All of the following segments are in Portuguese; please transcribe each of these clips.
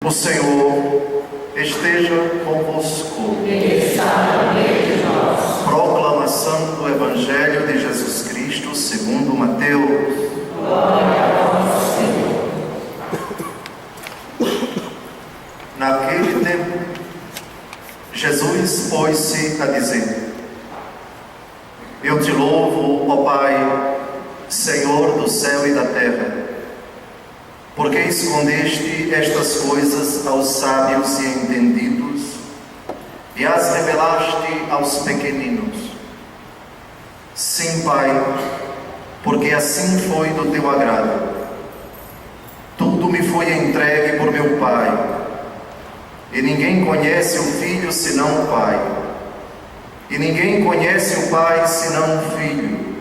O Senhor esteja convosco. Ele está no meio de nós. Proclamação do Evangelho de Jesus Cristo segundo Mateus. Glória a vós, Senhor. Naquele tempo, Jesus pôs-se a dizer: Eu te louvo, ó Pai, Senhor do céu e da terra, porque escondeste estas coisas aos sábios e entendidos e as revelaste aos pequeninos. Sim, Pai, porque assim foi do teu agrado. Tudo me foi entregue por meu Pai, e ninguém conhece o Filho senão o Pai, e ninguém conhece o Pai senão o Filho,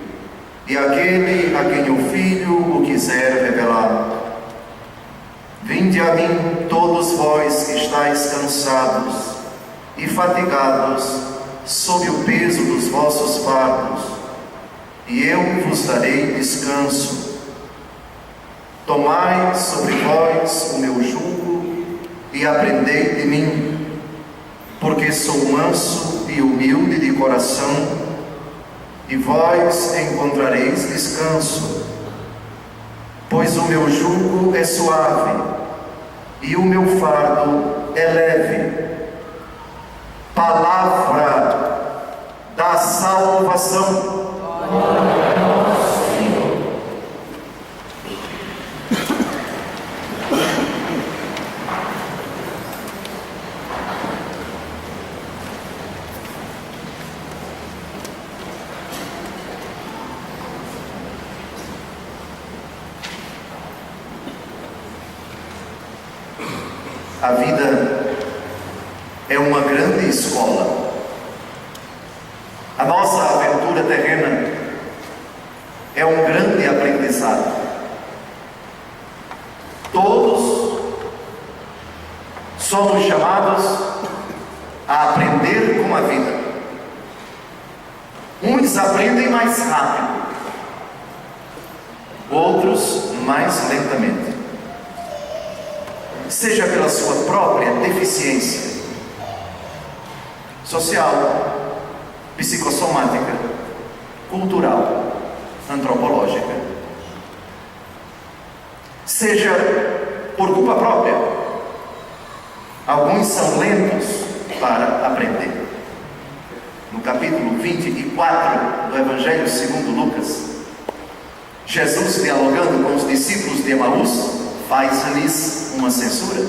e aquele a quem o Filho o quiser revelar. Vinde a mim, todos vós que estáis cansados e fatigados, sob o peso dos vossos fardos, e eu vos darei descanso. Tomai sobre vós o meu jugo e aprendei de mim, porque sou manso e humilde de coração, e vós encontrareis descanso. Pois o meu jugo é suave e o meu fardo é leve. Palavra da salvação. Glória a vós, Senhor. A vida é uma grande escola. A nossa aventura terrena é um grande aprendizado. Todos somos chamados a aprender com a vida. Uns aprendem mais rápido, outros mais lentamente. Seja pela sua própria deficiência social, psicossomática, cultural, antropológica, seja por culpa própria. Alguns são lentos para aprender. No capítulo 24 do Evangelho segundo Lucas, Jesus, dialogando com os discípulos de Emaús, faz-lhes uma censura: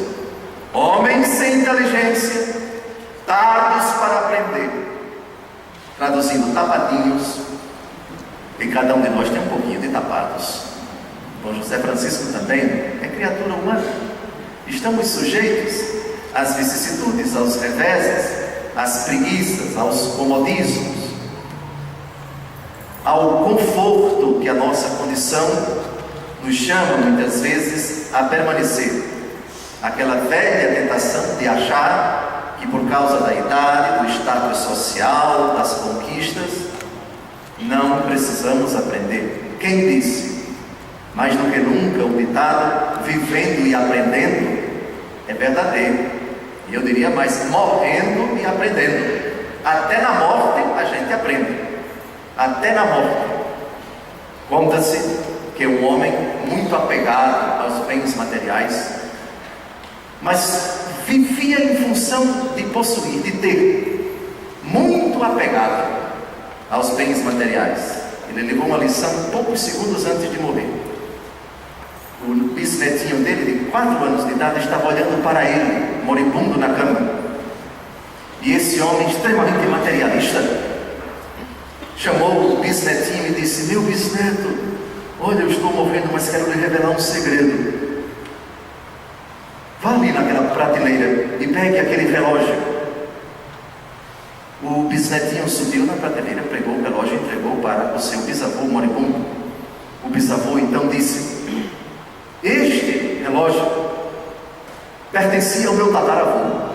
homens sem inteligência, tardos para aprender. Traduzindo, tapadinhos, e cada um de nós tem um pouquinho de tapados. Bom, José Francisco também é criatura humana. Estamos sujeitos às vicissitudes, aos reveses, às preguiças, aos comodismos, ao conforto que a nossa condição nos chama muitas vezes a permanecer. Aquela velha tentação de achar que por causa da idade, do status social, das conquistas, não precisamos aprender. Quem disse? Mais do que nunca o ditado vivendo e aprendendo é verdadeiro. E eu diria mais, morrendo e aprendendo. Até na morte a gente aprende. Até na morte. Conta-se que um homem muito apegado aos bens materiais, mas vivia em função de possuir, de ter, muito apegado aos bens materiais. Ele levou uma lição poucos segundos antes de morrer. O bisnetinho dele, de 4 anos de idade, estava olhando para ele, moribundo na cama. E esse homem, extremamente materialista, chamou o bisnetinho e disse: meu bisneto, olha, eu estou morrendo, mas quero lhe revelar um segredo. Vá ali naquela prateleira e pegue aquele relógio. O bisnetinho subiu na prateleira, pegou o relógio e entregou para o seu bisavô moribundo. O bisavô então disse: este relógio pertencia ao meu tataravô,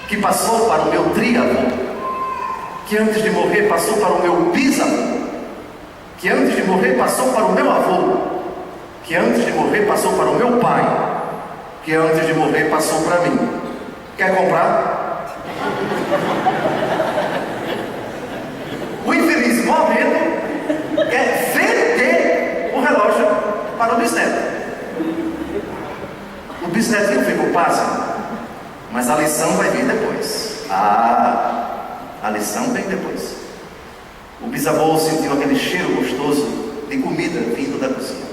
que passou para o meu triavô, que antes de morrer passou para o meu bisavô, que antes de morrer passou para o meu avô, que antes de morrer passou para o meu pai, que antes de morrer passou para mim. Quer comprar? O infeliz morrendo quer vender o relógio para o bisneto. O bisnetinho ficou pasmo, mas a lição vai vir depois. A lição vem depois. O bisavô sentiu aquele cheiro gostoso de comida vindo da cozinha.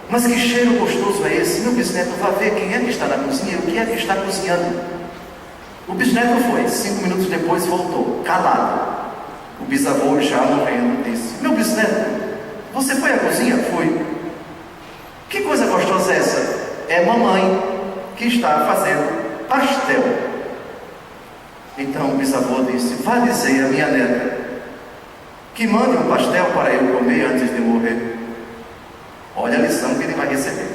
Mas que cheiro gostoso é esse? Meu bisneto, vá ver quem é que está na cozinha e o que é que está cozinhando. O bisneto foi, 5 minutos depois voltou, calado. O bisavô, já morrendo, disse: meu bisneto, você foi à cozinha? Fui. Que coisa gostosa é essa? É mamãe que está fazendo pastel. Então o bisavô disse: vá dizer à minha neta que mande um pastel para eu comer antes de morrer. Olha a lição que ele vai receber.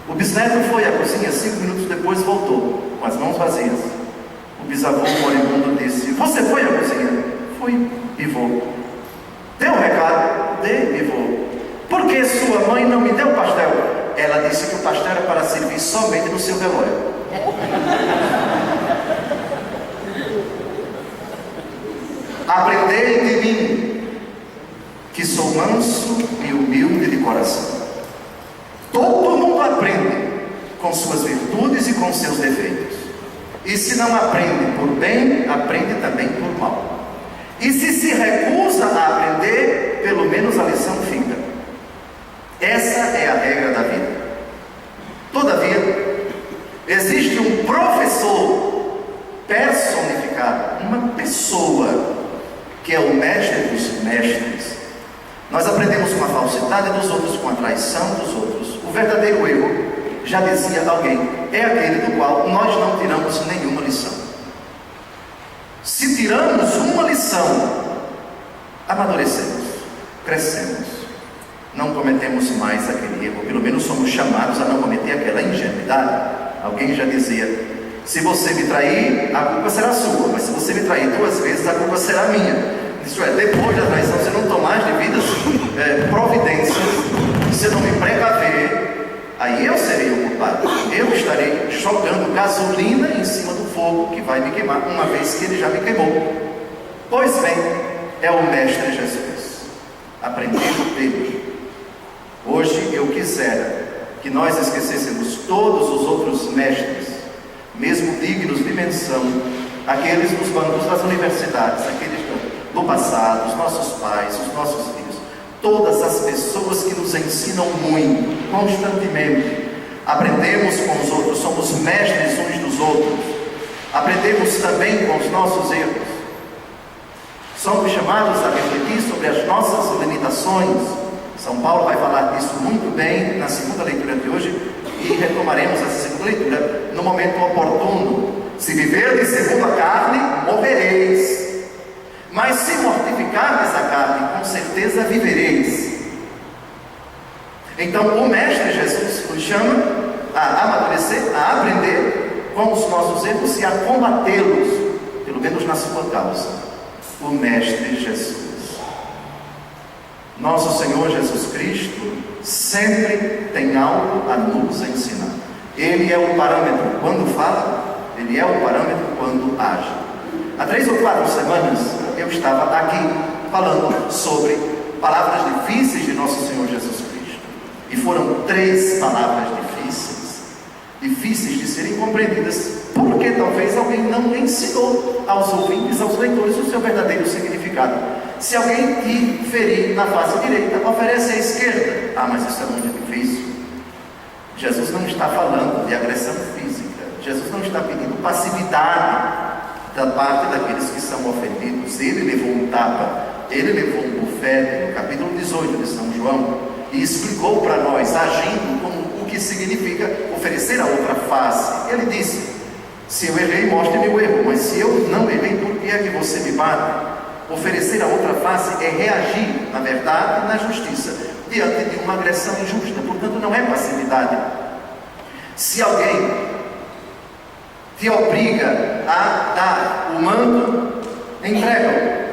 O bisneto foi à cozinha, 5 minutos depois voltou, com as mãos vazias. O bisavô moribundo disse: você foi à cozinha? Fui e vou. Deu um recado? Dei e vou. Por que sua mãe não me deu pastel? Ela disse que o pastel era para servir somente no seu velório. Aprendei de mim, que sou manso e humilde de coração. Todo mundo aprende com suas virtudes e com seus defeitos. E se não aprende por bem, aprende também por mal. E se recusa a aprender, pelo menos a lição fica. Essa é a regra da vida. Todavia, existe um professor personificado, uma pessoa que é o mestre dos mestres. Nós aprendemos com a falsidade dos outros, com a traição dos outros. O verdadeiro erro, já dizia alguém, é aquele do qual nós não tiramos nenhuma lição. Se tiramos uma lição, amadurecemos, crescemos, não cometemos mais aquele erro, pelo menos somos chamados a não cometer aquela ingenuidade. Alguém já dizia: se você me trair, a culpa será sua, mas se você me trair 2 vezes, a culpa será minha. Isso é, depois da traição, se não tomar as devidas providências, se não me precaver, aí eu serei o culpado. Eu estarei jogando gasolina em cima do fogo que vai me queimar, uma vez que ele já me queimou. Pois bem, é o Mestre Jesus. Aprendendo dele. Hoje eu quisera que nós esquecêssemos todos os outros mestres, mesmo dignos de menção, aqueles dos bancos das universidades, aqueles do passado, os nossos pais, os nossos filhos, todas as pessoas que nos ensinam muito, constantemente. Aprendemos com os outros, somos mestres uns dos outros, aprendemos também com os nossos erros. Somos chamados a refletir sobre as nossas limitações. São Paulo vai falar disso muito bem na segunda leitura de hoje, e retomaremos essa segunda leitura no momento oportuno. Se viverdes segundo a carne, morrereis. Mas se mortificardes a carne, com certeza vivereis. Então o Mestre Jesus nos chama a amadurecer, a aprender com os nossos erros e a combatê-los, pelo menos na sua causa. O Mestre Jesus. Nosso Senhor Jesus Cristo sempre tem algo a nos ensinar. Ele é o parâmetro quando fala, ele é o parâmetro quando age. Há 3 ou 4 semanas eu estava aqui falando sobre palavras difíceis de Nosso Senhor Jesus Cristo. E foram 3 palavras difíceis de serem compreendidas, porque talvez alguém não ensinou aos ouvintes, aos leitores, o seu verdadeiro significado. Se alguém te ferir na face direita, oferece à esquerda. Ah, mas isso é muito difícil. Jesus não está falando de agressão física. Jesus não está pedindo passividade da parte daqueles que são ofendidos. Ele levou um tapa, ele levou um bufete, no capítulo 18 de São João, e explicou para nós, agindo como o que significa oferecer a outra face. Ele disse: se eu errei, mostre-me o erro, mas se eu não errei, por que é que você me bate? Oferecer a outra face é reagir na verdade e na justiça diante de uma agressão injusta, portanto não é passividade. Se alguém te obriga a dar o manto, entrega-o.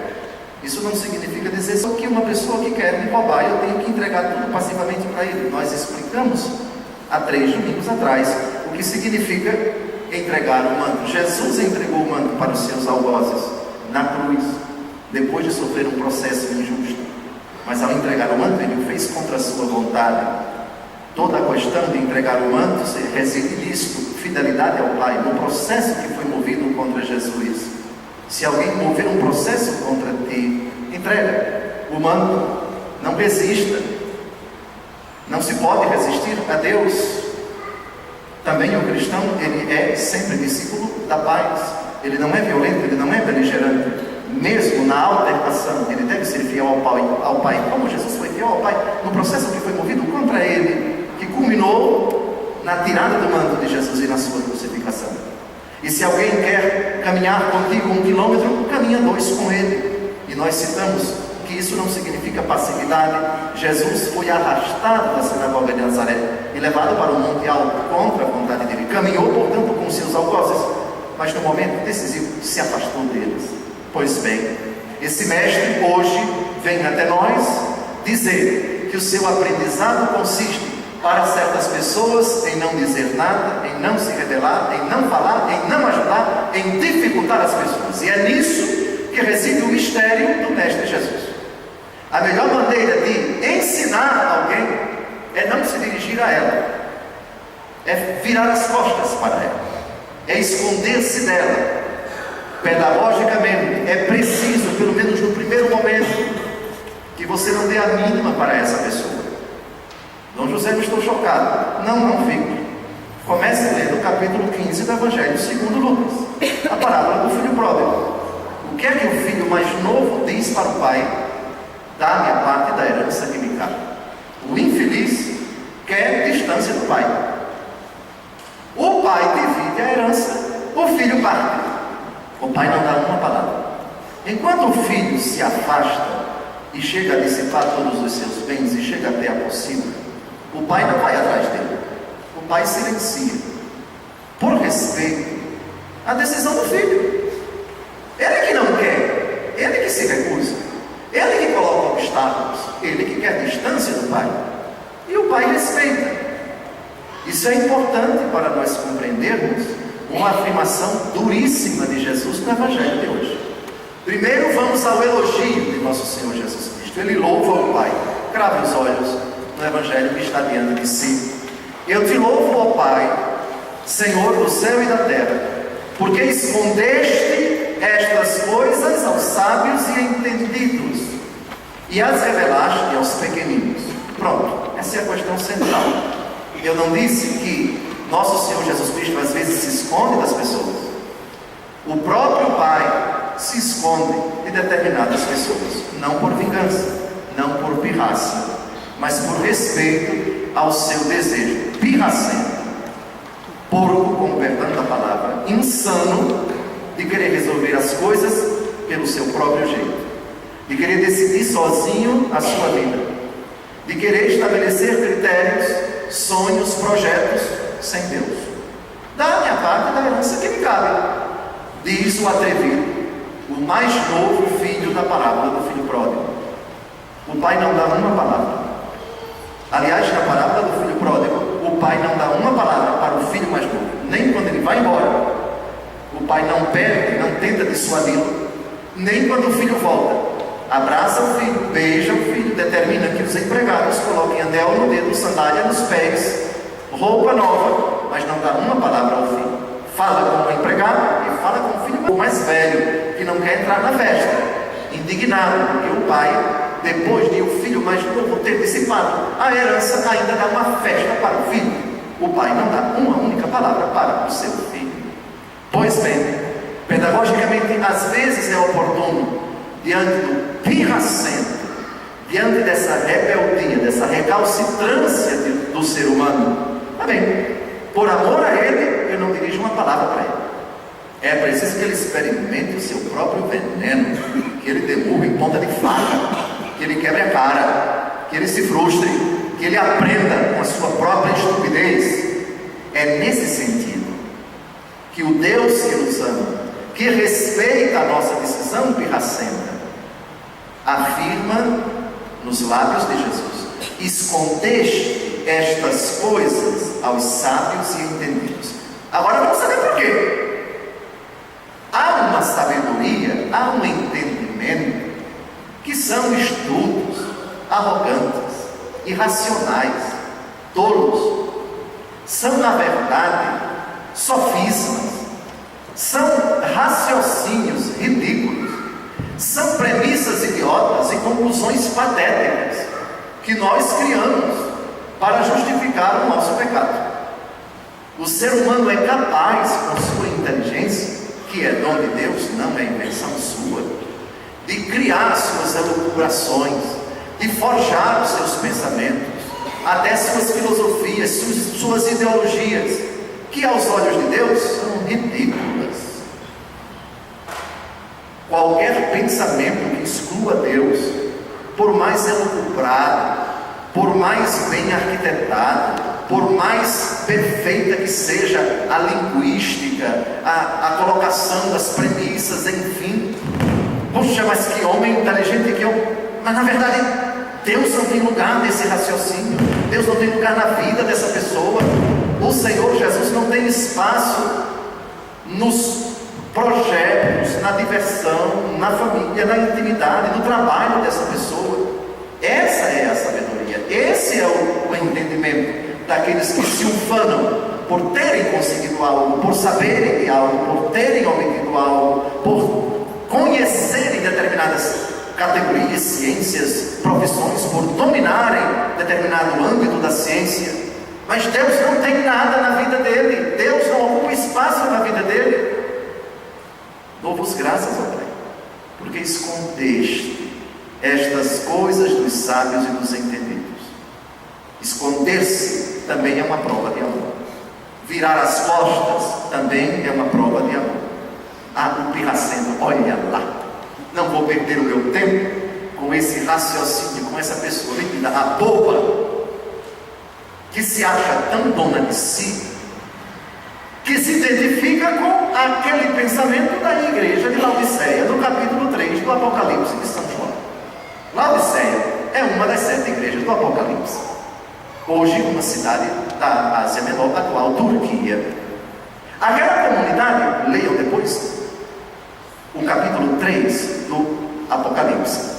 Isso não significa dizer só que uma pessoa que quer me roubar, eu tenho que entregar tudo passivamente para ele. Nós explicamos há 3 domingos atrás, o que significa entregar o manto. Jesus entregou o manto para os seus algozes na cruz, depois de sofrer um processo injusto. Mas ao entregar o manto, ele o fez contra a sua vontade. Toda a questão de entregar o manto reside nisto, fidelidade ao Pai, no processo que foi movido contra Jesus. Se alguém mover um processo contra ti, entrega o manto, não resista. Não se pode resistir a Deus. Também o cristão, ele é sempre discípulo da paz. Ele não é violento, ele não é beligerante. Mesmo na altercação, ele deve ser fiel ao Pai, como Jesus foi fiel ao Pai no processo que foi movido contra ele, que culminou na tirada do manto de Jesus e na sua crucificação. E se alguém quer caminhar contigo 1 quilômetro, caminha 2 com ele. E nós citamos que isso não significa passividade. Jesus foi arrastado da sinagoga de Nazaré e levado para o monte alto contra a vontade dele. Caminhou, portanto, com seus algozes, mas no momento decisivo se afastou deles. Pois bem, esse mestre hoje vem até nós dizer que o seu aprendizado consiste para certas pessoas em não dizer nada, em não se revelar, em não falar, em não ajudar, em dificultar as pessoas. E é nisso que reside o mistério do Mestre Jesus. A melhor maneira de ensinar alguém é não se dirigir a ela, é virar as costas para ela, é esconder-se dela. Pedagogicamente, é preciso, pelo menos no primeiro momento, que você não dê a mínima para essa pessoa. Dom José, eu estou chocado. Não fique. Comece a ler o capítulo 15 do Evangelho segundo Lucas, a parábola do filho pródigo. O que é que o filho mais novo diz para o pai? Dá-me a parte da herança que me cabe. O infeliz quer distância do pai. O pai divide a herança, o filho parte. O pai não dá uma palavra. Enquanto o filho se afasta e chega a dissipar todos os seus bens e chega até a possível, o pai não vai atrás dele. O pai silencia, por respeito à decisão do filho. Ele que não quer, ele que se recusa, ele que coloca obstáculos, ele que quer distância do pai. E o pai respeita. Isso é importante para nós compreendermos uma afirmação duríssima de Jesus no Evangelho de hoje. Primeiro vamos ao elogio de nosso Senhor Jesus Cristo. Ele louva o Pai. Crave os olhos no Evangelho que está diante de si. Eu te louvo, ó Pai, Senhor do céu e da terra, porque escondeste estas coisas aos sábios e entendidos e as revelaste aos pequeninos. Pronto, essa é a questão central. Eu não disse que nosso Senhor Jesus Cristo às vezes se esconde das pessoas. O próprio Pai se esconde de determinadas pessoas, não por vingança, não por pirraça, mas por respeito ao seu desejo pirracento, porco, com perdão da palavra, insano, de querer resolver as coisas pelo seu próprio jeito, de querer decidir sozinho a sua vida, de querer estabelecer critérios, sonhos, projetos sem Deus. Dá-me a parte da herança que me cabe, diz o atrevido, o mais novo filho da parábola do filho pródigo. O pai não dá uma palavra. Aliás, na parábola do filho pródigo, o pai não dá uma palavra para o filho mais novo, nem quando ele vai embora. O pai não perde, não tenta dissuadi-lo, nem quando o filho volta. Abraça o filho, beija o filho, determina que os empregados coloquem anel no dedo, sandália nos pés, roupa nova, mas não dá uma palavra ao filho. Fala com o empregado e fala com o filho mais velho, que não quer entrar na festa, indignado, porque o pai, depois de o filho mais novo ter dissipado a herança, ainda dá uma festa para o filho. O pai não dá uma única palavra para o seu filho. Pois bem, pedagogicamente, às vezes é oportuno, diante do pirracento, diante dessa rebeldia, dessa recalcitrância do ser humano, tá bem, por amor a ele, eu não dirijo uma palavra para ele. É preciso que ele experimente o seu próprio veneno, que ele demurre em ponta de faca, que ele quebre a cara, que ele se frustre, que ele aprenda com a sua própria estupidez. É nesse sentido que o Deus que nos ama, que respeita a nossa decisão pirracenta, afirma nos lábios de Jesus: escondeste estas coisas aos sábios e entendidos. Agora vamos saber por quê. Há uma sabedoria, há um entendimento, que são estudos arrogantes, irracionais, tolos. São, na verdade, sofismas, são raciocínios ridículos, são premissas idiotas e conclusões patéticas que nós criamos para justificar o nosso pecado. O ser humano é capaz, com sua inteligência, que é dom de Deus, não é invenção sua, de criar suas elucubrações, de forjar os seus pensamentos, até suas filosofias, suas ideologias, que aos olhos de Deus são ridículas. Qualquer pensamento que exclua Deus, por mais elucubrado, por mais bem arquitetado, por mais perfeita que seja a linguística, a colocação das premissas, enfim. Poxa, mas que homem inteligente que eu... Mas na verdade, Deus não tem lugar nesse raciocínio, Deus não tem lugar na vida dessa pessoa. O Senhor Jesus não tem espaço nos projetos, na diversão, na família, na intimidade, no trabalho dessa pessoa. Essa é a sabedoria, esse é o entendimento daqueles que se ufanam por terem conseguido algo, por saberem de algo, por terem obtido algo, por conhecerem determinadas categorias, ciências, profissões, por dominarem determinado âmbito da ciência. Mas Deus não tem nada na vida dele, Deus não ocupa espaço na vida dele. Dou-vos graças, ó Pai, porque escondeste estas coisas dos sábios e dos entendidos. Esconder-se também é uma prova de amor. Virar as costas também é uma prova de amor. O pirracento, olha lá, não vou perder o meu tempo com esse raciocínio, com essa pessoa vendida, a boba, que se acha tão dona de si, que se identifica com aquele pensamento da igreja de Laodiceia, no capítulo 3 do Apocalipse de São João. Laodiceia é uma das 7 igrejas do Apocalipse. Hoje, uma cidade da Ásia Menor, atual Turquia. Aquela comunidade, leiam depois o capítulo 3 do Apocalipse.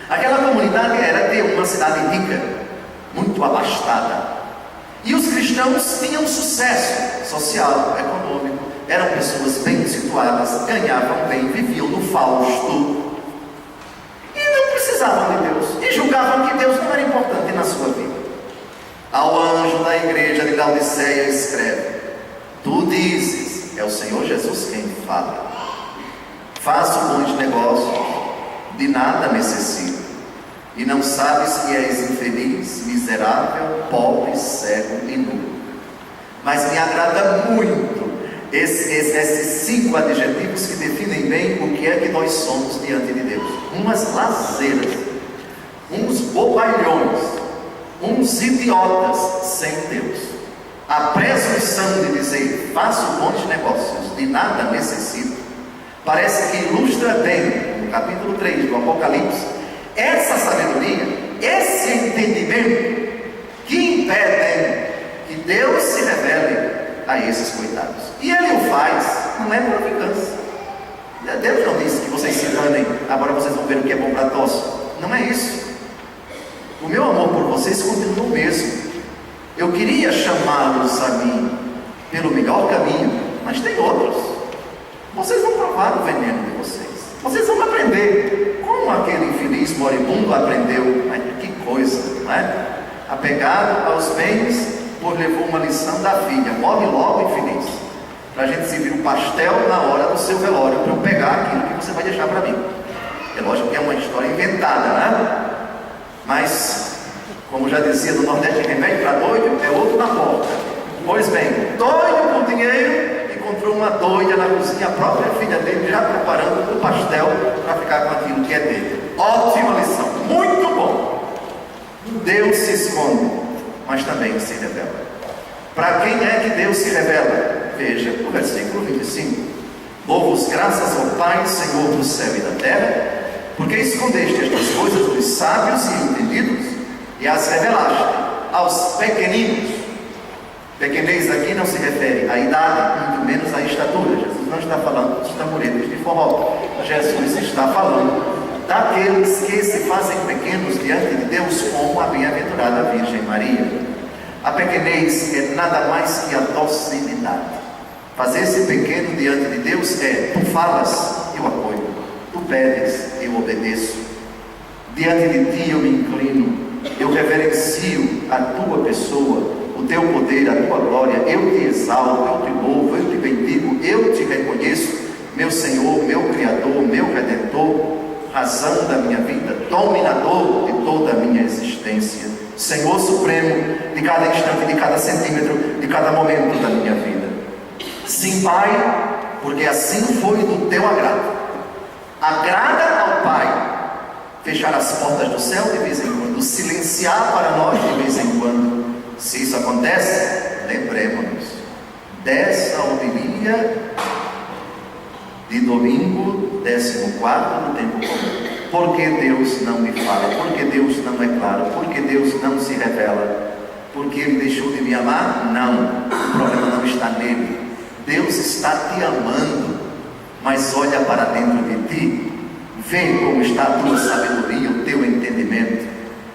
Aquela comunidade era de uma cidade rica, muito abastada. E os cristãos tinham sucesso social, econômico, eram pessoas bem situadas, ganhavam bem, viviam no fausto. E não precisavam de Deus, e julgavam que Deus não era importante na sua vida. Ao anjo da igreja de Laodiceia escreve: tu dizes, é o Senhor Jesus quem fala, faço bons negócios, de nada necessito, e não sabes que és infeliz, miserável, pobre, cego e nu. Mas me agrada muito esses 5 adjetivos que definem bem o que é que nós somos diante de Deus. Umas lazeiras, uns bobalhões, uns idiotas sem Deus. A presunção de dizer faço bons negócios, de nada necessito, parece que ilustra bem, no capítulo 3 do Apocalipse, essa sabedoria, esse entendimento que impedem que Deus se revele a esses coitados. E Ele o faz, não é por vingança. Deus não disse que vocês se danem, agora vocês vão ver o que é bom para todos. Não é isso. O meu amor por vocês continua o mesmo. Eu queria chamá-los a mim pelo melhor caminho, mas tem outros. Vocês vão provar o veneno de vocês. Vocês vão aprender como aquele infeliz moribundo aprendeu. Mas que coisa, não é? Apegado aos bens, por levou uma lição da filha: morre logo, infeliz, para a gente servir um pastel na hora do seu velório, para eu pegar aquilo que você vai deixar para mim. É lógico que é uma história inventada, né? Mas, como já dizia no Nordeste, remédio para doido é outro na porta. Pois bem, doido por dinheiro, encontrou uma doida na cozinha, a própria filha dele já preparando o pastel para ficar com aquilo que é dele. Ótima lição, muito bom. Deus se esconde, mas também se revela. Para quem é que Deus se revela? Veja o versículo 25: dou-vos graças ao Pai, Senhor do céu e da terra, porque escondeste estas coisas dos sábios e entendidos e as revelaste aos pequeninos. Pequenez aqui não se refere à idade, muito menos à estatura. Jesus não está falando dos taburetes de forró. Jesus está falando daqueles que se fazem pequenos diante de Deus, como a bem-aventurada Virgem Maria. A pequenez é nada mais que a docilidade. Fazer-se pequeno diante de Deus é: tu falas, eu apoio; tu pedes, eu obedeço; diante de ti eu me inclino, eu reverencio a tua pessoa, o teu poder, a tua glória, eu te exalto, eu te louvo, eu te bendigo, eu te reconheço, meu Senhor, meu Criador, meu Redentor, razão da minha vida, dominador de toda a minha existência, Senhor Supremo de cada instante, de cada centímetro, de cada momento da minha vida. Sim, Pai, porque assim foi do teu agrado. Agrada ao Pai fechar as portas do céu de vez em quando, silenciar para nós de vez em quando. Se isso acontece, lembremos-nos dessa homilia de domingo 14º do tempo comum. Por que Deus não me fala? Por que Deus não é claro? Por que Deus não se revela? Porque Ele deixou de me amar? Não, o problema não está nele. Deus está te amando, mas olha para dentro de ti, vê como está a tua sabedoria, o teu entendimento.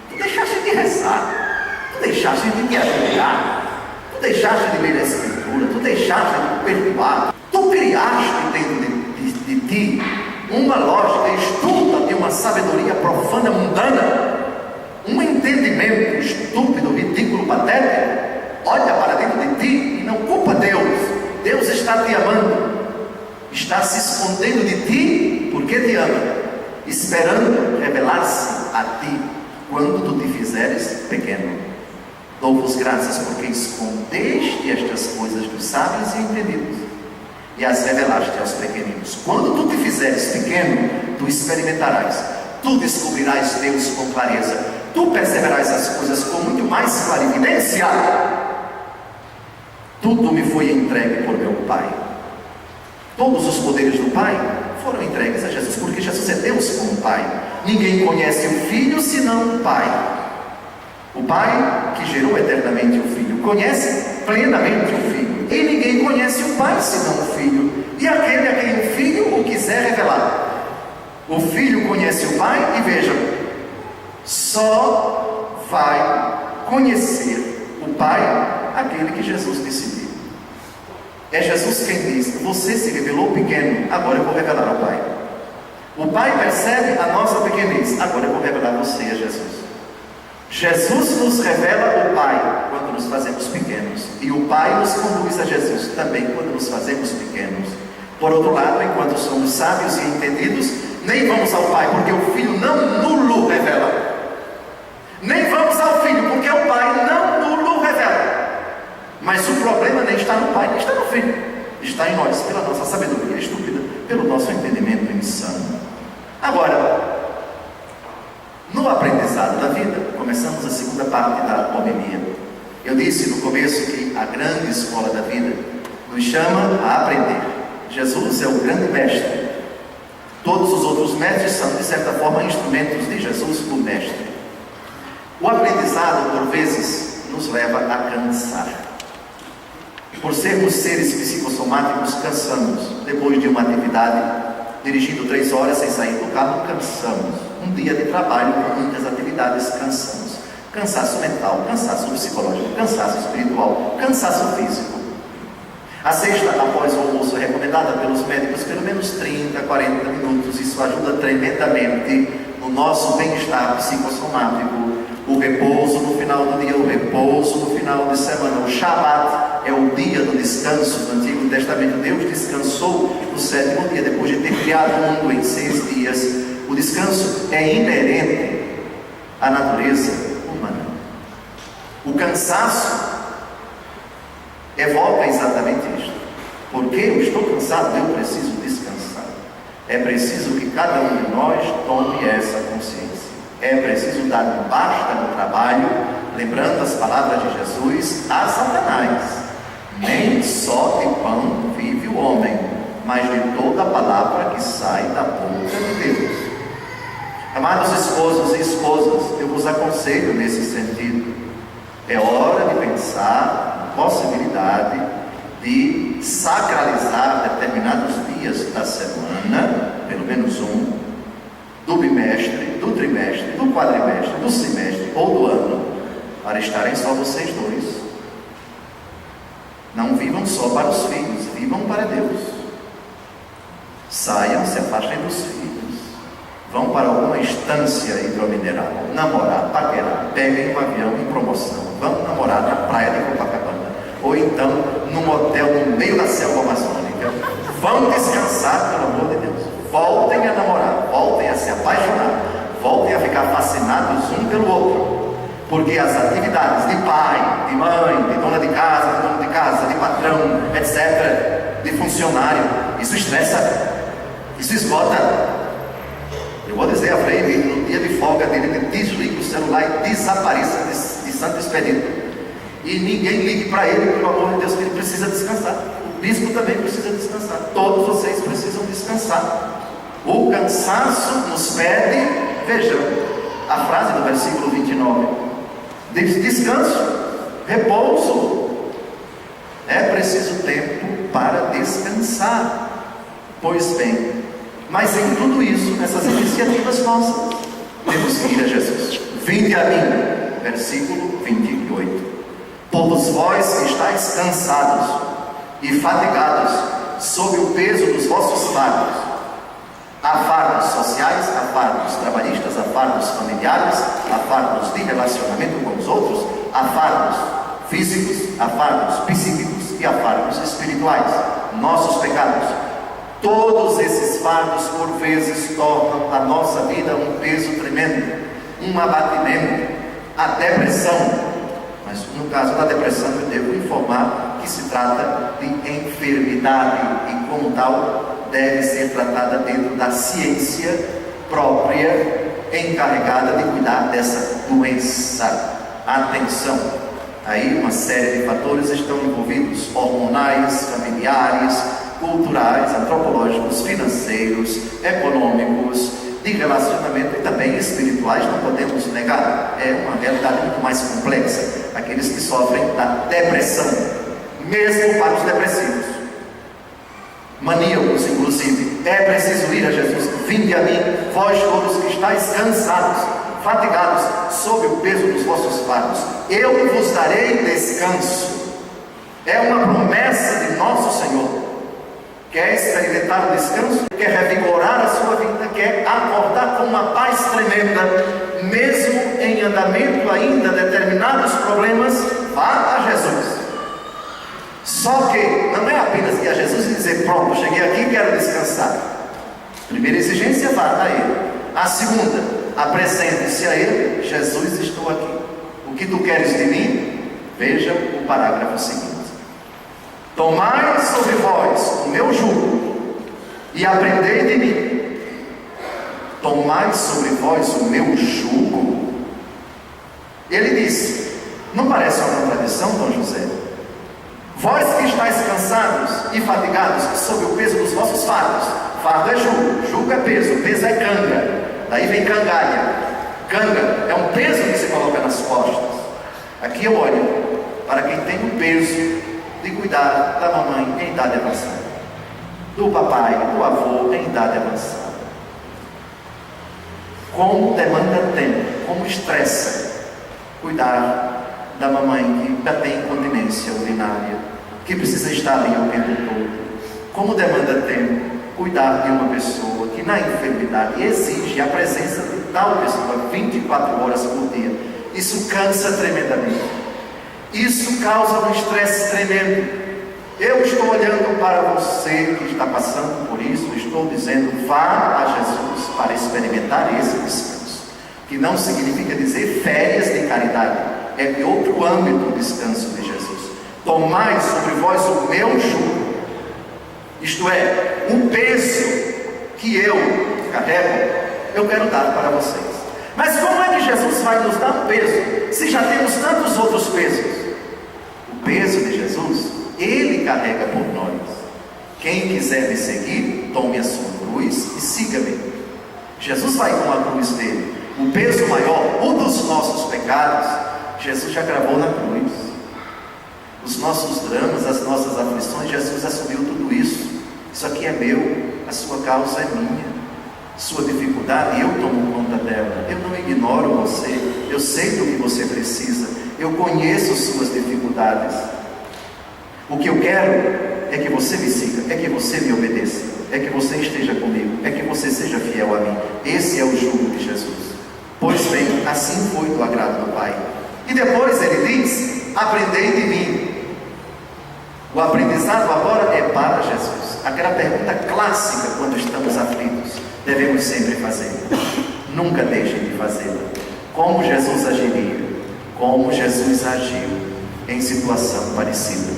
Tu deixaste de rezar, tu deixaste de te ajoelhar, tu deixaste de ler a Escritura, tu deixaste de perdoar, tu criaste dentro de ti uma lógica estúpida de uma sabedoria profana, mundana, um entendimento estúpido, ridículo, patético. Olha para dentro de ti e não culpa Deus. Deus está te amando, está se escondendo de ti porque te ama, esperando revelar-se a ti quando tu te fizeres pequeno. Dou-vos graças porque escondeste estas coisas dos sábios e entendidos e as revelaste aos pequeninos. Quando tu te fizeres pequeno, tu experimentarás, tu descobrirás Deus com clareza, tu perceberás as coisas com muito mais clarividência. Tudo me foi entregue por meu Pai. Todos os poderes do Pai foram entregues a Jesus, porque Jesus é Deus como Pai. Ninguém conhece o Filho senão o Pai. O Pai que gerou eternamente o Filho conhece plenamente o Filho, e ninguém conhece o Pai senão o Filho, e aquele a quem o Filho o quiser revelar. O Filho conhece o Pai, e vejam, só vai conhecer o Pai aquele que Jesus decidiu. É Jesus quem diz: você se revelou pequeno, agora eu vou revelar ao Pai. O Pai percebe a nossa pequenez, agora eu vou revelar você a Jesus. Jesus nos revela o Pai quando nos fazemos pequenos, e o Pai nos conduz a Jesus também quando nos fazemos pequenos. Por outro lado, enquanto somos sábios e entendidos, nem vamos ao Pai, porque o Filho não nulo revela. Nem vamos ao Filho, porque o Pai não nulo revela. Mas o problema nem está no Pai, nem está no Filho, está em nós, pela nossa sabedoria estúpida, pelo nosso entendimento insano. Agora, no aprendizado da vida, começamos a segunda parte da homilia. Eu disse no começo que a grande escola da vida nos chama a aprender. Jesus é o grande mestre. Todos os outros mestres são, de certa forma, instrumentos de Jesus, o mestre. O aprendizado, por vezes, nos leva a cansar. Por sermos seres psicossomáticos, cansamos. Depois de uma atividade, dirigindo 3 horas sem sair do carro, cansamos. Um dia de trabalho com muitas atividades, cansamos. Cansaço mental, cansaço psicológico, cansaço espiritual, cansaço físico. A sexta após o almoço é recomendada pelos médicos pelo menos 30, 40 minutos. Isso ajuda tremendamente no nosso bem-estar psicossomático. O repouso no final do dia, o repouso no final de semana. O Shabat é o dia do descanso. No Antigo Testamento, Deus descansou no 7º dia, depois de ter criado o mundo em 6 dias. O descanso é inerente à natureza humana. O cansaço evoca exatamente isto. Porque eu estou cansado, eu preciso descansar. É preciso que cada um de nós tome essa consciência. É preciso dar um basta no trabalho, lembrando as palavras de Jesus a Satanás: nem só de pão vive o homem, mas de toda a palavra que sai da boca de Deus. Amados esposos e esposas, eu vos aconselho nesse sentido: É hora de pensar na possibilidade de sacralizar determinados dias da semana, pelo menos um, do bimestre, do trimestre, do quadrimestre, do semestre ou do ano, para estarem só vocês dois. Não vivam só para os filhos, vivam para Deus. Saiam, se afastem dos filhos, vão para alguma estância hidromineral, namorar, paquerar, peguem um avião em promoção, vão namorar na praia de Copacabana, ou então num hotel no meio da selva amazônica. Vão descansar, pelo amor de Deus. Voltem a namorar, voltem a se apaixonar, voltem a ficar fascinados um pelo outro, porque as atividades de pai, de mãe, de dona de casa, de dono de casa, de patrão, etc., de funcionário, isso estressa, isso esgota. Eu vou dizer a Freire, no dia de folga dele, desligue o celular e desapareça de Santo Expedito. E ninguém ligue para ele, pelo amor de Deus, que ele precisa descansar. O bispo também precisa descansar. Todos vocês precisam descansar. O cansaço nos pede, vejam, a frase do versículo 29. Diz descanso, repouso. É preciso tempo para descansar. Pois bem, mas em tudo isso, nessas iniciativas nossas, temos que ir a Jesus. Vinde a mim, versículo 28. Todos vós que estáis cansados e fatigados sob o peso dos vossos fardos. Há fardos sociais, há fardos trabalhistas, há fardos familiares, há fardos de relacionamento com os outros, há fardos físicos, há fardos psíquicos e há fardos espirituais. Nossos pecados. Todos esses fardos, por vezes, tornam a nossa vida um peso tremendo, um abatimento, a depressão. Mas no caso da depressão, eu devo informar que se trata de enfermidade e, como tal, deve ser tratada dentro da ciência própria, encarregada de cuidar dessa doença. Atenção! Aí uma série de fatores estão envolvidos: hormonais, familiares, culturais, antropológicos, financeiros, econômicos, de relacionamento e também espirituais, não podemos negar. É uma realidade muito mais complexa. Aqueles que sofrem da depressão, mesmo para os depressivos, maníacos inclusive, é preciso ir a Jesus. Vinde a mim, vós todos que estáis cansados, fatigados, sob o peso dos vossos fardos, eu vos darei descanso. É uma promessa de nosso Senhor. Quer experimentar o descanso? Quer revigorar a sua vida? Quer acordar com uma paz tremenda, mesmo em andamento ainda determinados problemas? Vá a Jesus. Só que não é apenas ir a Jesus e dizer: pronto, cheguei aqui e quero descansar. Primeira exigência, vá a Ele. A segunda, apresente-se a Ele: Jesus, estou aqui. O que tu queres de mim? Veja o parágrafo seguinte: tomai sobre vós o meu jugo e aprendei de mim. Tomai sobre vós o meu jugo. Ele disse: não parece uma contradição, Dom José? Vós que estáis cansados e fatigados sob o peso dos vossos fardos. Fardo é jugo, jugo é peso, peso é canga, daí vem cangalha. Canga é um peso que se coloca nas costas. Aqui eu olho para quem tem o peso de cuidar da mamãe em idade avançada, do papai, do avô em idade avançada. Como demanda tempo, como estressa cuidar da mamãe que já tem incontinência urinária, que precisa estar ali o tempo todo. Como demanda tempo cuidar de uma pessoa que na enfermidade exige a presença de tal pessoa 24 horas por dia. Isso cansa tremendamente. Isso causa um estresse tremendo. Eu estou olhando para você que está passando por isso, estou dizendo: vá a Jesus para experimentar esse descanso, que não significa dizer férias de caridade, é de outro âmbito o descanso de Jesus. Tomai sobre vós o meu jugo, isto é, o peso que eu carrego, eu quero dar para vocês. Mas como é que Jesus vai nos dar um peso, se já temos tantos outros pesos? O peso de Jesus, Ele carrega por nós. Quem quiser me seguir, tome a sua cruz e siga-me. Jesus vai com a cruz dele, o peso maior, o dos nossos pecados. Jesus já gravou na cruz. Os nossos dramas, as nossas aflições, Jesus assumiu tudo isso. Isso aqui é meu, a sua causa é minha. Sua dificuldade, eu tomo conta dela. Eu não ignoro você, eu sei do que você precisa, eu conheço suas dificuldades. O que eu quero é que você me siga, é que você me obedeça, é que você esteja comigo, é que você seja fiel a mim. Esse é o jugo de Jesus. Pois bem, assim foi do agrado do Pai. E depois ele diz: aprendei de mim. O aprendizado agora é para Jesus. Aquela pergunta clássica quando estamos aflitos, devemos sempre fazer. Nunca deixem de fazê-la. Como Jesus agiria? Como Jesus agiu em situação parecida?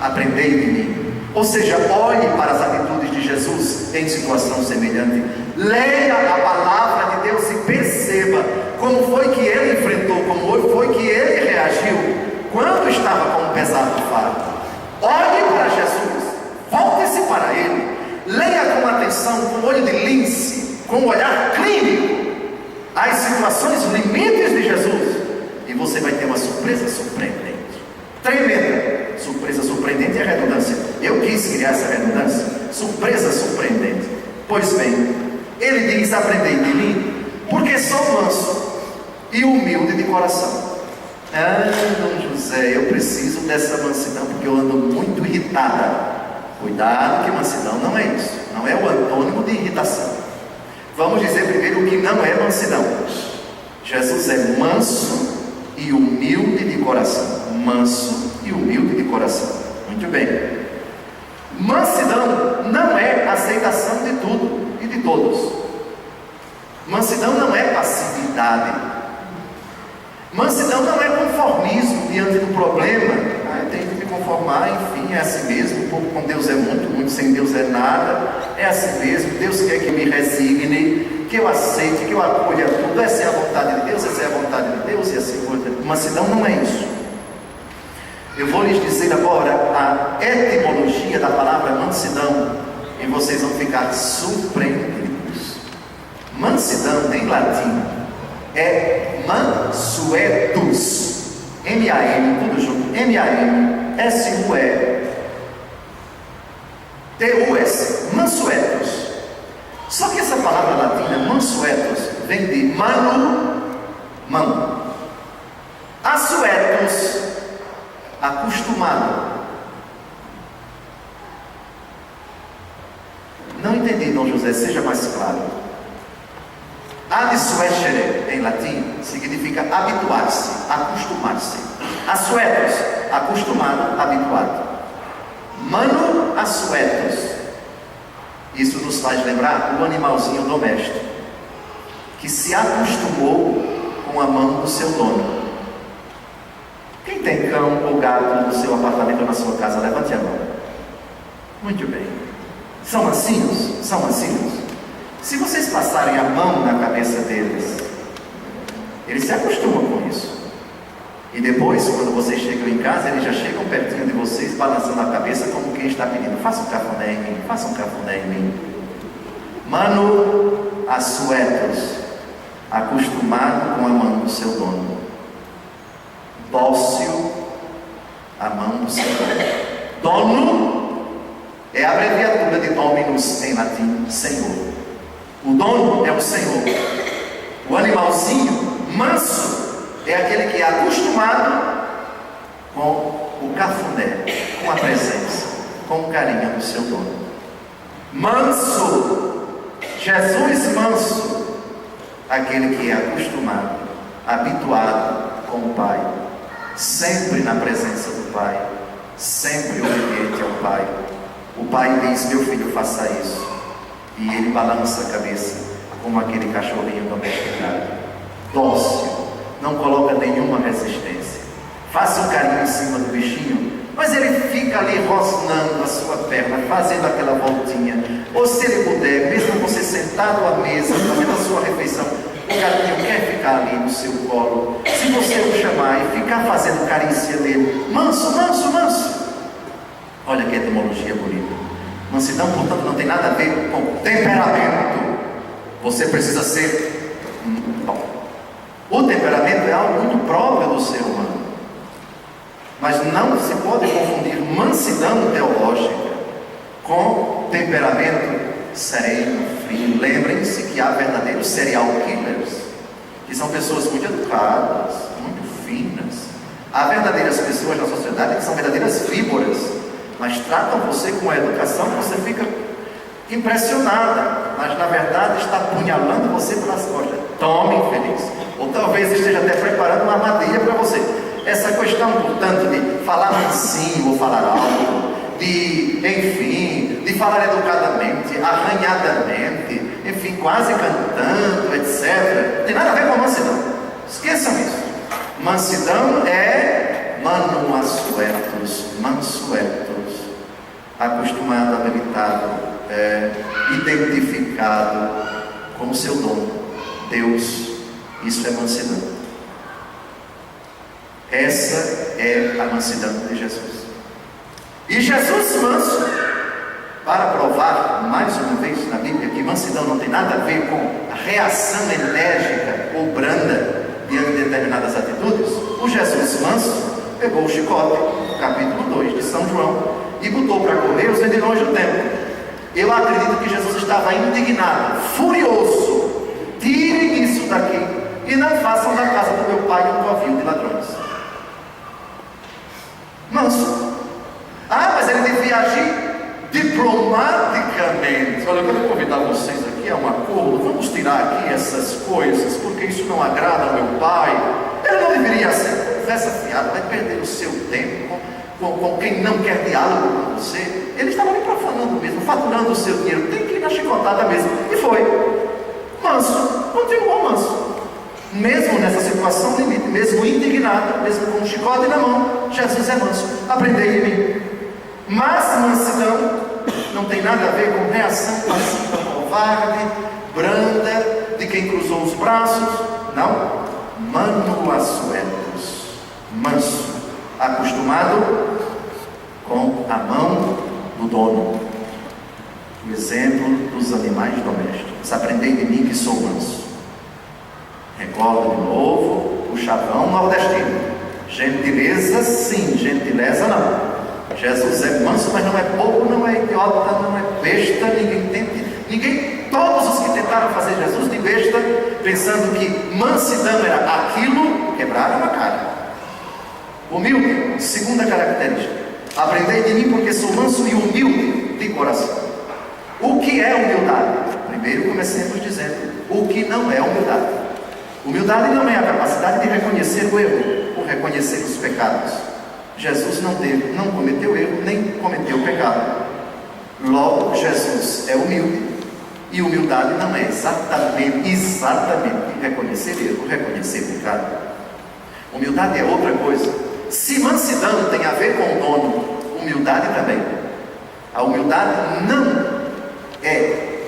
Aprendei de mim. Ou seja, olhe para as atitudes de Jesus em situação semelhante. Leia a palavra de Deus e perceba como foi que ele enfrentou, como foi que ele reagiu quando estava com um pesado fardo. Olhe para Jesus, volte-se para ele, leia com atenção, com olho de lince, com um olhar clínico, as situações limites de Jesus, e você vai ter uma surpresa surpreendente, tremenda. Surpresa surpreendente é redundância. Eu quis criar essa redundância. Surpresa surpreendente. Pois bem, ele diz: aprendei de mim, porque sou manso e humilde de coração. Dom José, eu preciso dessa mansidão porque eu ando muito irritada. Cuidado, que mansidão não é isso, não é o antônimo de irritação. Vamos dizer primeiro o que não é mansidão. Jesus é manso e humilde de coração. Manso e humilde de coração. Muito bem. Mansidão não é aceitação de tudo e de todos. Mansidão não é passividade. Mansidão não é conformismo diante do problema. Eu tenho que me conformar, enfim, é assim mesmo. Com Deus é muito, muito sem Deus é nada. É assim mesmo. Deus quer que me resigne, que eu aceite, que eu acolha tudo. Essa é a vontade de Deus, essa é a vontade de Deus, e assim por diante. Mansidão não é isso. Eu vou lhes dizer agora a etimologia da palavra mansidão, e vocês vão ficar surpreendidos. Mansidão em latim é mansuetus. M-A-N, tudo junto. M-A-N-S-U-E-T-U-S. Mansuetus. Só que essa palavra latina, mansuetus, vem de mano, mão. Assuetus, acostumado. Não entendi, Dom José, seja mais claro. Adsuescere, em latim, significa habituar-se, acostumar-se. Assuetus, acostumado, habituado. Mano assuetus. Isso nos faz lembrar o animalzinho doméstico, que se acostumou com a mão do seu dono. Quem tem cão ou gato no seu apartamento ou na sua casa, levante a mão. Muito bem. São mansinhos? São mansinhos? Se vocês passarem a mão na cabeça deles, eles se acostumam com isso. E depois, quando vocês chegam em casa, eles já chegam pertinho de vocês, balançando a cabeça como quem está pedindo: faça um cafuné em mim, faça um cafuné em mim. Mano assuetus, acostumado com a mão do seu dono. Dócil a mão do seu dono. Dono é a abreviatura de dominus em latim, Senhor. O dono é o Senhor. O animalzinho manso é aquele que é acostumado com o cafuné, com a presença, com o carinho do seu dono. Manso, Jesus manso, aquele que é acostumado, habituado com o Pai, sempre na presença do Pai, sempre obediente ao Pai. O Pai diz: meu filho, faça isso, e ele balança a cabeça como aquele cachorrinho domesticado, dócil, não coloca nenhuma resistência. Faça um carinho em cima do bichinho, mas ele fica ali rosnando a sua perna, fazendo aquela voltinha. Ou se ele puder, mesmo você sentado à mesa, fazendo a sua refeição, o gatinho quer ficar ali no seu colo. Se você o chamar e ficar fazendo carícia dele, manso, manso, manso. Olha que etimologia bonita. Mansidão, portanto, não tem nada a ver com temperamento. Você precisa ser O temperamento é algo muito próprio do ser humano, mas não se pode confundir mansidão teológica com temperamento sereno, frio. Lembrem-se que há verdadeiros serial killers, que são pessoas muito educadas, muito finas. Há verdadeiras pessoas na sociedade que são verdadeiras víboras, mas tratam você com a educação que você fica impressionada, mas na verdade está apunhalando você pelas costas. Tome, infeliz. Ou talvez esteja até preparando uma armadilha para você. Essa questão, portanto, de falar mansinho ou falar alto, de falar educadamente, arranhadamente, enfim, quase cantando, etc., não tem nada a ver com a mansidão. Esqueçam isso. Mansidão é mansuetos, acostumado, habilitado, identificado com o seu dono, Deus. Isso é mansidão. Essa é a mansidão de Jesus. E Jesus manso, para provar mais uma vez na Bíblia que mansidão não tem nada a ver com a reação enérgica ou branda diante de determinadas atitudes, o Jesus manso pegou o chicote, capítulo 2 de São João, e botou para correr os vendilhões do templo. Eu acredito que Jesus estava indignado, furioso. Tirem isso daqui e não façam da casa do meu pai um covil de ladrões. Manso. Mas ele devia agir diplomaticamente. Olha, eu quero convidar vocês aqui a um acordo. Vamos tirar aqui essas coisas, porque isso não agrada ao meu pai. Ele não deveria ser conversa fiada, vai perder o seu tempo com quem não quer diálogo com você. Ele estava ali profanando mesmo, faturando o seu dinheiro. Tem que ir na chicotada mesmo. E foi. Manso, continuou manso. Mesmo nessa situação limite, mesmo indignado, mesmo com um chicote na mão, Jesus é manso. Aprendei de mim. Mas mansidão não tem nada a ver com reação passiva, covarde, branda, de quem cruzou os braços. Não. Manuasuetos, manso, acostumado com a mão do dono. O exemplo dos animais domésticos. Aprendei de mim que sou manso. Recordo de novo o chavão nordestino. Gentileza sim, gentileza não. Jesus é manso, mas não é bobo, não é idiota, não é besta. Todos os que tentaram fazer Jesus de besta, pensando que mansidão era aquilo, quebraram a cara. Humilde, segunda característica. Aprendei de mim porque sou manso e humilde de coração. O que é humildade? Primeiro comecemos dizendo o que não é humildade. Humildade não é a capacidade de reconhecer o erro, ou reconhecer os pecados. Jesus não cometeu erro, nem cometeu pecado. Logo, Jesus é humilde. E humildade não é exatamente reconhecer erro, reconhecer pecado. Humildade é outra coisa. Se mansidão tem a ver com o dono, humildade também. A humildade não é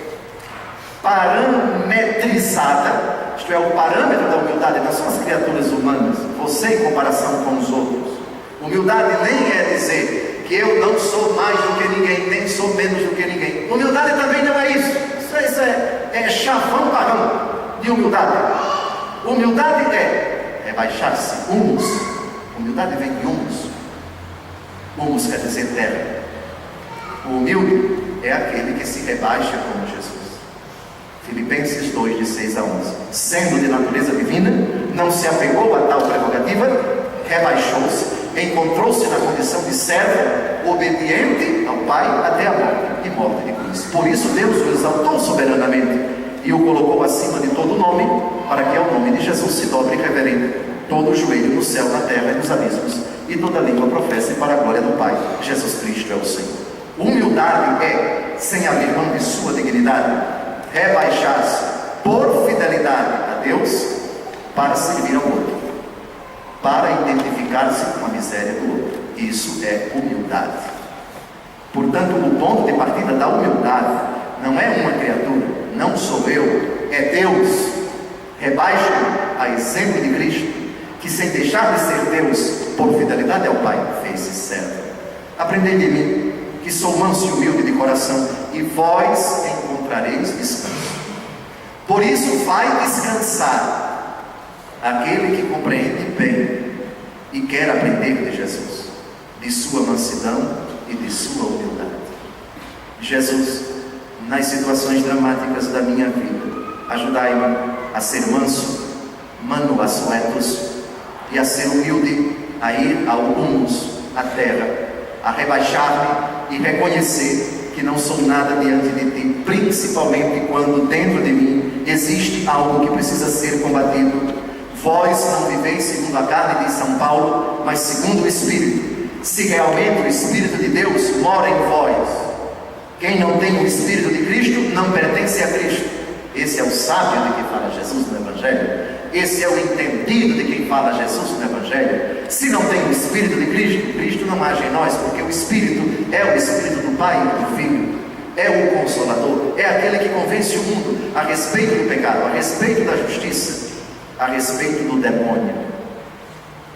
parametrizada, isto é, o parâmetro da humildade não são as criaturas humanas, você em comparação com os outros. Humildade nem é dizer que eu não sou mais do que ninguém, nem sou menos do que ninguém. Humildade também não é isso. Isso é chavão pagão de humildade. Humildade é rebaixar-se, humus. Humildade vem de humus. Humus quer dizer terra. O humilde é aquele que se rebaixa como Jesus. Filipenses 2, de 6 a 11. Sendo de natureza divina, não se apegou a tal prerrogativa, rebaixou-se, encontrou-se na condição de servo, obediente ao Pai até a morte, e morte de cruz. Por isso Deus o exaltou soberanamente e o colocou acima de todo nome, para que ao nome de Jesus se dobre reverente todo o joelho no céu, na terra e nos abismos, e toda língua professe para a glória do Pai. Jesus Cristo é o Senhor. Humildade é, sem abrir mão de sua dignidade, rebaixar-se por fidelidade a Deus para servir ao outro, para identificar-se com a miséria do outro. Isso é humildade. Portanto, o ponto de partida da humildade não é uma criatura, não sou eu, é Deus. Rebaixa-me a exemplo de Cristo, que sem deixar de ser Deus, por fidelidade ao Pai, fez-se servo. Aprendei de mim, que sou manso e humilde de coração, e vós encontrareis descanso. Por isso vai descansar aquele que compreende bem e quer aprender de Jesus, de sua mansidão e de sua humildade. Jesus, nas situações dramáticas da minha vida, ajudai-me a ser manso, manuas suetus, e a ser humilde, a ir ao humus, à terra, a rebaixar-me e reconhecer que não sou nada diante de ti, principalmente quando dentro de mim existe algo que precisa ser combatido. Vós não viveis segundo a carne, diz São Paulo, mas segundo o Espírito. Se realmente o Espírito de Deus mora em vós, quem não tem o Espírito de Cristo não pertence a Cristo. Esse é o sábio de quem fala Jesus no Evangelho. Esse é o entendido de quem fala Jesus no Evangelho. Se não tem o Espírito de Cristo, Cristo não age em nós, porque o Espírito é o Espírito do Pai e do Filho. É o Consolador, é aquele que convence o mundo a respeito do pecado, a respeito da justiça, a respeito do demônio.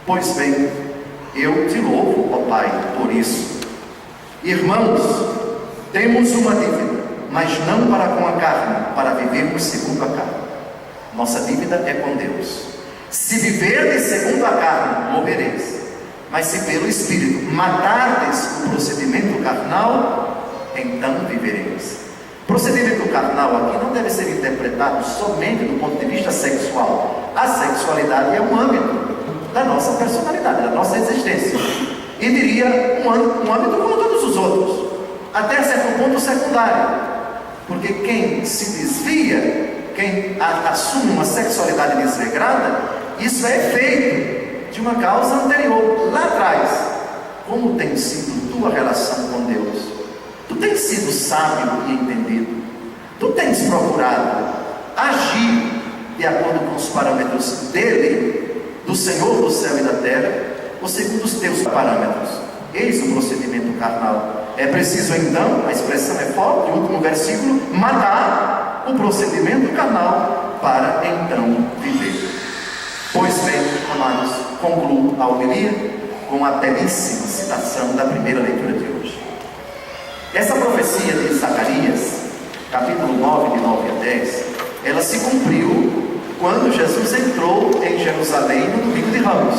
Pois bem, eu te louvo, ó Pai, por isso. Irmãos, temos uma dívida, mas não para com a carne, para vivermos segundo a carne. Nossa dívida é com Deus. Se viverdes segundo a carne, morrereis. Mas se pelo Espírito matardes o procedimento carnal, então vivereis. Procedimento carnal aqui não deve ser interpretado somente do ponto de vista sexual. A sexualidade é um âmbito da nossa personalidade, da nossa existência. E diria um âmbito como todos os outros, até certo ponto secundário. Porque quem se desvia, quem assume uma sexualidade desregrada, isso é efeito de uma causa anterior, lá atrás. Como tem sido tua relação com Deus? Tu tens sido sábio e entendido? Tu tens procurado agir de acordo com os parâmetros dele, do Senhor do céu e da terra, ou segundo os teus parâmetros? Eis o procedimento carnal. É preciso então, a expressão é forte, o último versículo, matar o procedimento carnal para então viver. Pois bem, amados, concluo a homilia com a belíssima citação da primeira leitura de hoje. Essa profecia de Zacarias, capítulo 9, de 9 a 10, ela se cumpriu quando Jesus entrou em Jerusalém no domingo de Ramos.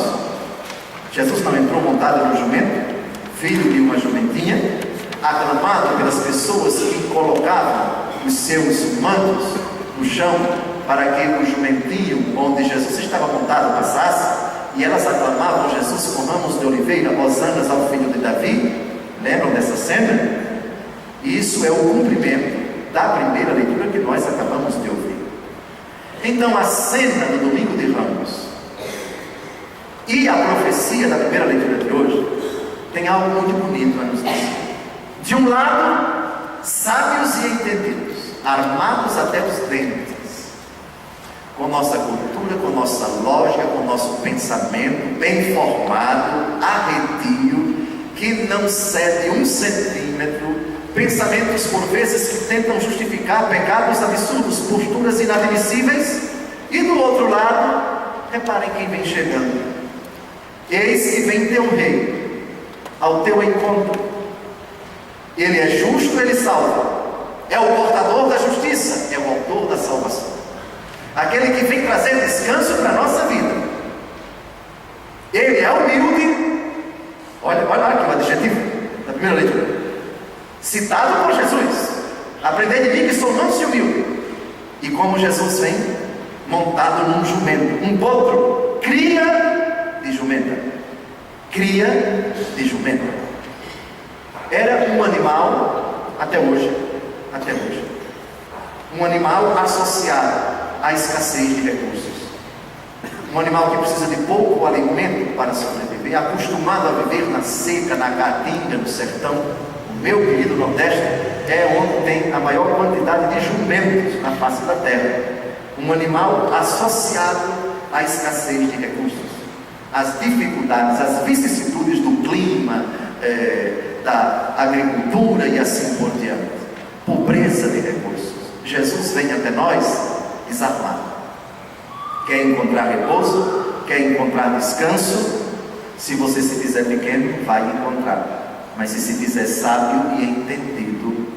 Jesus não entrou montado no jumento, filho de uma jumentinha, aclamado pelas pessoas que colocavam os seus mantos no chão para que o jumentinho onde Jesus estava montado passasse, e elas aclamavam Jesus com ramos de oliveira, hosanas ao filho de Davi. Lembram dessa cena? Isso é o cumprimento da primeira leitura que nós acabamos de ouvir. Então a cena do domingo de Ramos e a profecia da primeira leitura de hoje tem algo muito bonito a nos dizer. De um lado, sábios e entendidos, armados até os dentes, com nossa cultura, com nossa lógica, com nosso pensamento bem formado, arredio, que não cede 1 centímetro, pensamentos por vezes que tentam justificar pecados absurdos, posturas inadmissíveis. E do outro lado, reparem quem vem chegando. Eis que vem teu rei ao teu encontro. Ele é justo, ele salva, é o portador da justiça, é o autor da salvação, aquele que vem trazer descanso para a nossa vida. Ele é humilde. Olha aqui o adjetivo da primeira leitura, citado por Jesus: aprendei de mim que sou manso e humilde. E como Jesus vem montado num jumento, um potro, cria de jumenta, cria de jumenta. Era um animal, até hoje, um animal associado à escassez de recursos, um animal que precisa de pouco alimento para sobreviver, acostumado a viver na seca, na caatinga, no sertão. O meu querido Nordeste é onde tem a maior quantidade de jumentos na face da terra. Um animal associado à escassez de recursos, às dificuldades, às vicissitudes do clima, da agricultura e assim por diante. Pobreza de recursos. Jesus vem até nós desarmado. Quer encontrar repouso? Quer encontrar descanso? Se você se fizer pequeno, vai encontrar. Mas se fizer sábio e entendido,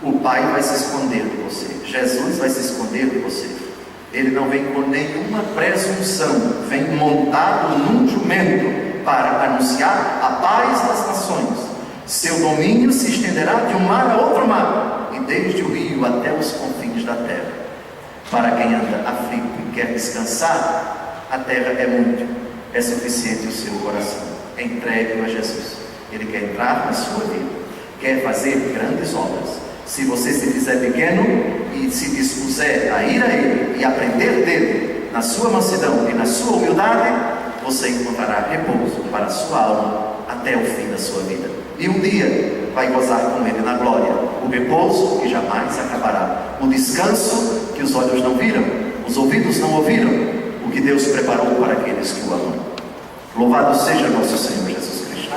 o Pai vai se esconder de você, Jesus vai se esconder de você. Ele não vem com nenhuma presunção, vem montado num jumento para anunciar a paz das nações. Seu domínio se estenderá de um mar a outro mar, e desde o rio até os confins da terra. Para quem anda aflito e quer descansar, a terra é muito, é suficiente o seu coração. Entregue-o a Jesus. Ele quer entrar na sua vida, quer fazer grandes obras. Se você se fizer pequeno e se dispuser a ir a Ele e aprender dele, na sua mansidão e na sua humildade, você encontrará repouso para a sua alma até o fim da sua vida. E um dia vai gozar com Ele na glória, o repouso que jamais acabará, o descanso que os olhos não viram, os ouvidos não ouviram, o que Deus preparou para aqueles que o amam. Louvado seja nosso Senhor Jesus Cristo.